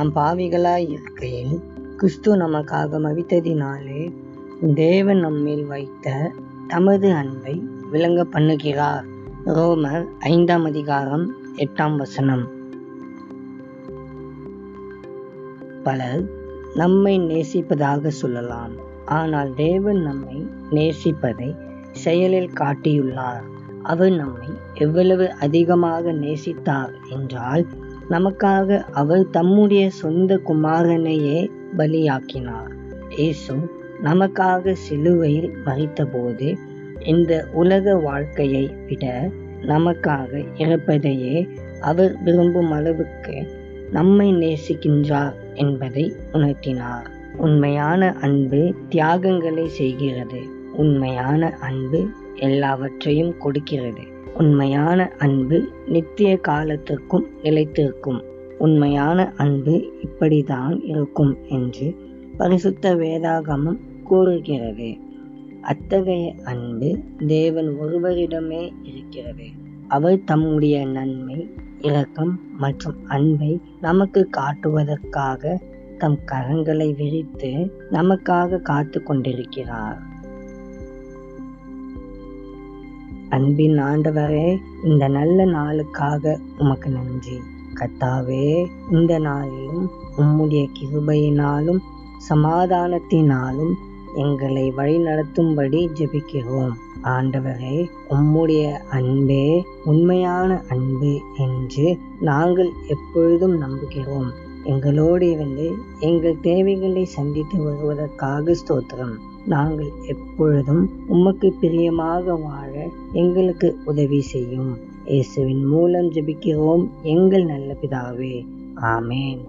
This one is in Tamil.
நாம் பாவிகளாய் இருக்கையில் கிறிஸ்து நமக்காக மரித்ததினாலே தேவன் நம்மேல் வைத்த தமது அன்பை விளங்க பண்ணுகிறார். ரோமர் 5:8. பலர் நம்மை நேசிப்பதாக சொல்லலாம், ஆனால் தேவன் நம்மை நேசிப்பதை செயலில் காட்டியுள்ளார். அவர் நம்மை எவ்வளவு அதிகமாக நேசித்தார் என்றால், நமக்காக அவர் தம்முடைய சொந்த குமாரனையே பலியாக்கினார். இயேசு நமக்காக சிலுவையில் மரித்தபோது இந்த உலக வாழ்க்கையை விட நமக்காக இறப்பதையே அவர் விரும்பும் அளவுக்கு நம்மை நேசிக்கின்றார் என்பதை உணர்த்தினார். உண்மையான அன்பு தியாகங்களை செய்கிறது. உண்மையான அன்பு எல்லாவற்றையும் கொடுக்கிறது. உண்மையான அன்பு நித்திய காலத்திற்கும் நிலைத்திருக்கும். உண்மையான அன்பு இப்படித்தான் இருக்கும் என்று பரிசுத்த வேதாகமம் கூறுகிறது. அத்தகைய அன்பு தேவன் ஒருவரிடமே இருக்கிறது. அவர் தம்முடைய நன்மை, இரக்கம் மற்றும் அன்பை நமக்கு காட்டுவதற்காக தம் கரங்களை விரித்து நமக்காக காத்து கொண்டிருக்கிறார். அன்பின் ஆண்டவரே, இந்த நல்ல நாளுக்காக உமக்கு நன்றி. கர்த்தாவே, இந்த நாளிலும் உம்முடைய கிருபையினாலும் சமாதானத்தினாலும் எங்களை வழிநடத்தும்படி ஜெபிக்கிறோம். ஆண்டவரே, உம்முடைய அன்பே உண்மையான அன்பு என்று நாங்கள் எப்பொழுதும் நம்புகிறோம். எங்களோடு இருந்து எங்கள் தேவைகளை சந்தித்து வருவதற்காக ஸ்தோத்திரம். நாங்கள் எப்பொழுதும் உமக்கு பிரியமாக வாழ எங்களுக்கு உதவி செய்யும். இயேசுவின் மூலம் ஜெபிக்கிறோம் எங்கள் நல்ல பிதாவே. ஆமேன்.